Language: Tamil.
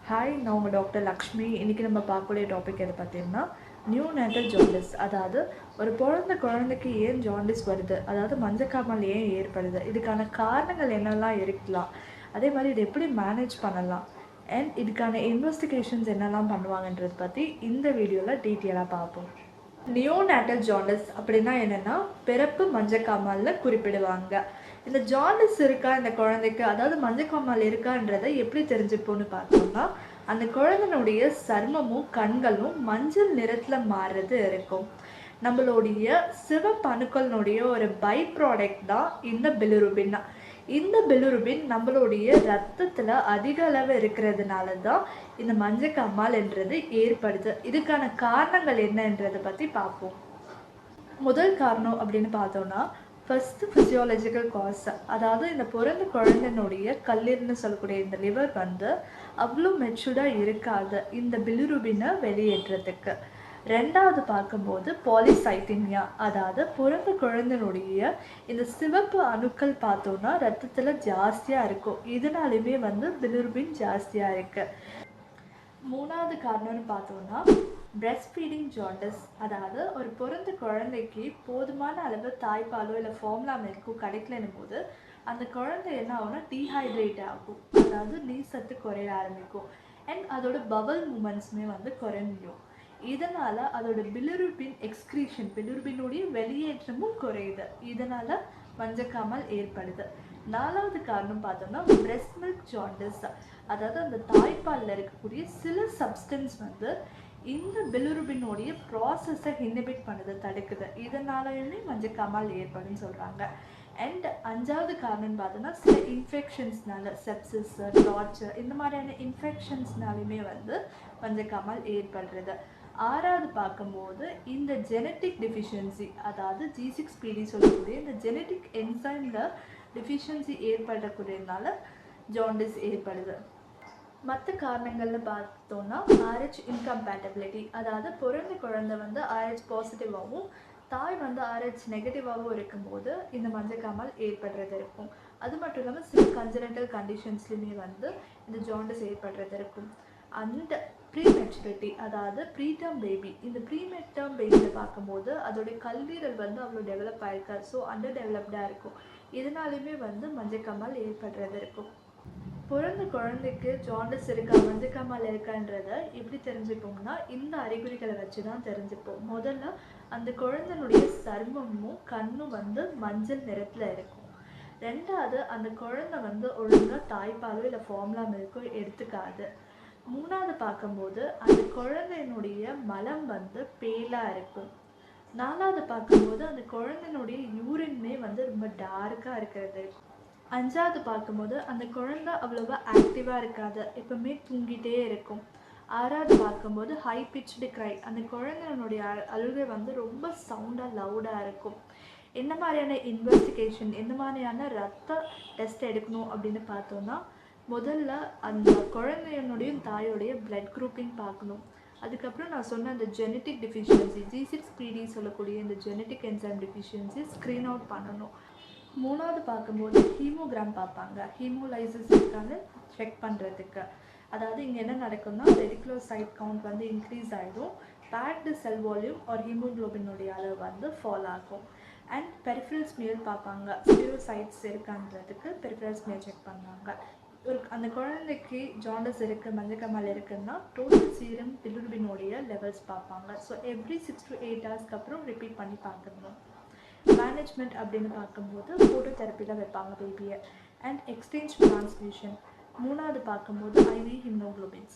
ஹாய், நான் உங்கள் டாக்டர் லக்ஷ்மி. இன்றைக்கி நம்ம பார்க்கக்கூடிய டாபிக் எது பார்த்தீங்கன்னா நியூ நேட்டல் ஜாண்டிஸ். அதாவது ஒரு குழந்தைக்கு ஏன் ஜாண்டிஸ் வருது, அதாவது மஞ்சக்காமல் ஏன் ஏற்படுது, இதுக்கான காரணங்கள் என்னெல்லாம் இருக்கலாம், அதே மாதிரி இதை எப்படி மேனேஜ் பண்ணலாம், அண்ட் இதுக்கான இன்வெஸ்டிகேஷன்ஸ் என்னெல்லாம் பண்ணுவாங்கன்றது பற்றி இந்த வீடியோவில் டீட்டெயிலாக பார்ப்போம். நியூ நேட்டல் ஜாண்டிஸ் அப்படின்னா என்னென்னா பிறப்பு மஞ்சக்காமலில் குறிப்பிடுவாங்க. இந்த ஜாண்டிஸ் இருக்கா இந்த குழந்தைக்கு, அதாவது மஞ்சக்காமல் இருக்கான்றதை எப்படி தெரிஞ்சுப்போன்னு பார்த்தோம்னா அந்த குழந்தைனுடைய சர்மமும் கண்களும் மஞ்சள் நிறத்தில் மாறுறது இருக்கும். நம்மளுடைய சிவப்பு அணுக்களினுடைய ஒரு பை ப்ராடக்ட் தான் இந்த பிலிருபின். இந்த பிலிருபின் நம்மளுடைய ரத்தத்தில் அதிக அளவு இருக்கிறதுனால தான் இந்த மஞ்சக்காமல் என்றது ஏற்படுது. இதுக்கான காரணங்கள் என்னன்றதை பற்றி பார்ப்போம். முதல் காரணம் அப்படின்னு பார்த்தோன்னா ஃபஸ்ட்டு ஃபிசியாலஜிக்கல் காஸ், அதாவது இந்த பிறந்த குழந்தைனுடைய கல்லீரல்னு சொல்லக்கூடிய இந்த லிவர் வந்து அவ்வளோ மெச்சூர்டாக இருக்காது இந்த பிலிருபினை வெளியேற்றத்துக்கு. ரெண்டாவது பார்க்கும்போது பாலிசைத்தீமியா, அதாவது பிறந்த குழந்தைனுடைய இந்த சிவப்பு அணுக்கள் பார்த்தோன்னா ரத்தத்தில் ஜாஸ்தியாக இருக்கும். இதனாலுமே வந்து பிலிருபின் ஜாஸ்தியாக இருக்குது. மூணாவது காரணம்னு பார்த்தோன்னா பிரெஸ்ட் ஃபீடிங் ஜாண்டிஸ், அதாவது ஒரு பிறந்த குழந்தைக்கு போதுமான அளவு தாய்ப்பாலோ இல்லை ஃபார்முலா மில்க்கோ கிடைக்கலன்னும் போது அந்த குழந்தை என்ன ஆகும்னா டீஹைட்ரேட் ஆகும், அதாவது நீர் சத்து குறைய ஆரம்பிக்கும். அண்ட் அதோட பவல் மூமெண்ட்ஸுமே வந்து குறைஞ்சிடும். இதனால் அதோட பிலிருபின் எக்ஸ்க்ரீஷன், பிலிருபினுடைய வெளியேற்றமும் குறையுது. இதனால் மஞ்சக்காமல் ஏற்படுது. நாலாவது காரணம் பார்த்தோம்னா பிரெஸ்ட் மில்க் ஜாண்டிஸ், அதாவது அந்த தாய்ப்பாலில் இருக்கக்கூடிய சில சப்ஸ்டன்ஸ் வந்து இந்த பிலிருபினுடைய ப்ராசஸை இன்ஹிபிட் பண்ணுது, தடுக்குது. இதனாலையுமே மஞ்சக்காமல் ஏற்படுன்னு சொல்கிறாங்க. அண்ட் அஞ்சாவது காரணம்னு பார்த்தோன்னா சில இன்ஃபெக்ஷன்ஸ்னால, செப்சிஸ், டார்ச்சர், இந்த மாதிரியான இன்ஃபெக்ஷன்ஸ்னாலுமே வந்து மஞ்சக்காமல் ஏற்படுறது. ஆறாவது பார்க்கும்போது இந்த ஜெனட்டிக் டெஃபிஷியன்சி, அதாவது G6PD சொல்லக்கூடிய இந்த ஜெனட்டிக் என்சைமில் டெஃபிஷியன்சி ஏற்படக்கூடியதுனால ஜாண்டிஸ் ஏற்படுது. மற்ற காரணங்கள்னு பார்த்தோன்னா RH இன்கம்பேட்டபிலிட்டி, அதாவது பிறந்த குழந்தை வந்து RH பாசிட்டிவாகவும் தாய் வந்து RH நெகட்டிவாகவும் இருக்கும்போது இந்த மஞ்சக்காமல் ஏற்படுறது இருக்கும். அது மட்டும் இல்லாமல் சில கன்ஜெனட்டல் கண்டிஷன்ஸ்லையுமே வந்து இந்த ஜாண்டிஸ் ஏற்படுறது இருக்கும். அந்த ப்ரீமெச்சூரிட்டி, அதாவது ப்ரீடேர்ம் பேபி, இந்த ப்ரீமெட்டேர்ம் பேபியில் பார்க்கும்போது அதோடைய கல்லீரல் வந்து அவ்வளோ டெவலப் ஆகிருக்காது, ஸோ அண்டர் டெவலப்டாக இருக்கும். இதனாலையுமே வந்து மஞ்சக்காமல் ஏற்படுறது இருக்கும். பிறந்த குழந்தைக்கு ஜாண்டிஸ் இருக்கா, மஞ்சக்காமல் இருக்கான்றதை எப்படி தெரிஞ்சுப்போம்னா இந்த அறிகுறிகளை வச்சு தான் தெரிஞ்சுப்போம். முதல்ல அந்த குழந்தைனுடைய சர்மமும் கண்ணும் வந்து மஞ்சள் நிறத்தில் இருக்கும். ரெண்டாவது அந்த குழந்தை வந்து ஒழுங்காக தாய்ப்பாலோ இல்லை ஃபார்முலா மில்க்கோ எடுத்துக்காது. மூணாவது பார்க்கும்போது அந்த குழந்தையினுடைய மலம் வந்து பேலாக இருக்கும். நாலாவது பார்க்கும்போது அந்த குழந்தையினுடைய யூரின்மே வந்து ரொம்ப டார்க்காக இருக்கிறது. அஞ்சாவது பார்க்கும்போது அந்த குழந்தை அவ்வளோவா ஆக்டிவாக இருக்காது, எப்பவுமே தூங்கிட்டே இருக்கும். ஆறாவது பார்க்கும்போது ஹை பிச்டு க்ரை, அந்த குழந்தைனுடைய அழுகை வந்து ரொம்ப சவுண்டாக லவுடாக இருக்கும். என்ன மாதிரியான இன்வெஸ்டிகேஷன், எந்த மாதிரியான ரத்த டெஸ்ட் எடுக்கணும் அப்படின்னு பார்த்தோன்னா முதல்ல அந்த குழந்தையனுடைய தாயோடைய பிளட் குரூப்பிங் பார்க்கணும். அதுக்கப்புறம் நான் சொன்ன அந்த ஜெனட்டிக் டெஃபிஷியன்சி G6PD சொல்லக்கூடிய இந்த genetic enzyme deficiency screen out பண்ணணும். மூணாவது பார்க்கும்போது ஹீமோகிராம் பார்ப்பாங்க, ஹீமோலைசிஸ் இருக்கான்னு செக் பண்ணுறதுக்கு. அதாவது இங்கே என்ன நடக்கும்னா ரெடிகுலோசைட் கவுண்ட் வந்து இன்க்ரீஸ் ஆகிடும், பேக்டு செல் வால்யூம் ஒரு ஹீமோக்ளோபினுடைய அளவு வந்து ஃபால் ஆகும். அண்ட் பெரிஃபரல் ஸ்மியர் பார்ப்பாங்க, ஸ்பிரோசைட்ஸ் இருக்கான்றதுக்கு பெரிஃபரல் ஸ்மியர் செக் பண்ணுவாங்க. அந்த குழந்தைக்கு ஜாண்டிஸ் இருக்குது, மஞ்சக்காமல் இருக்குன்னா டோட்டல் சீரம் பிலிருபினுடைய லெவல்ஸ் பார்ப்பாங்க. ஸோ எவ்ரி 6 to 8 ஹவர்ஸ்க்கு அப்புறம் ரிப்பீட் பண்ணி பார்க்கணும். மேனேஜ்மெண்ட் அப்படின்னு பார்க்கும்போது ஃபோட்டோதெரப்பியில் வைப்பாங்க பேபியை. And exchange transfusion. மூணாவது பார்க்கும்போது IV ஹீமோக்ளோபின்ஸ்.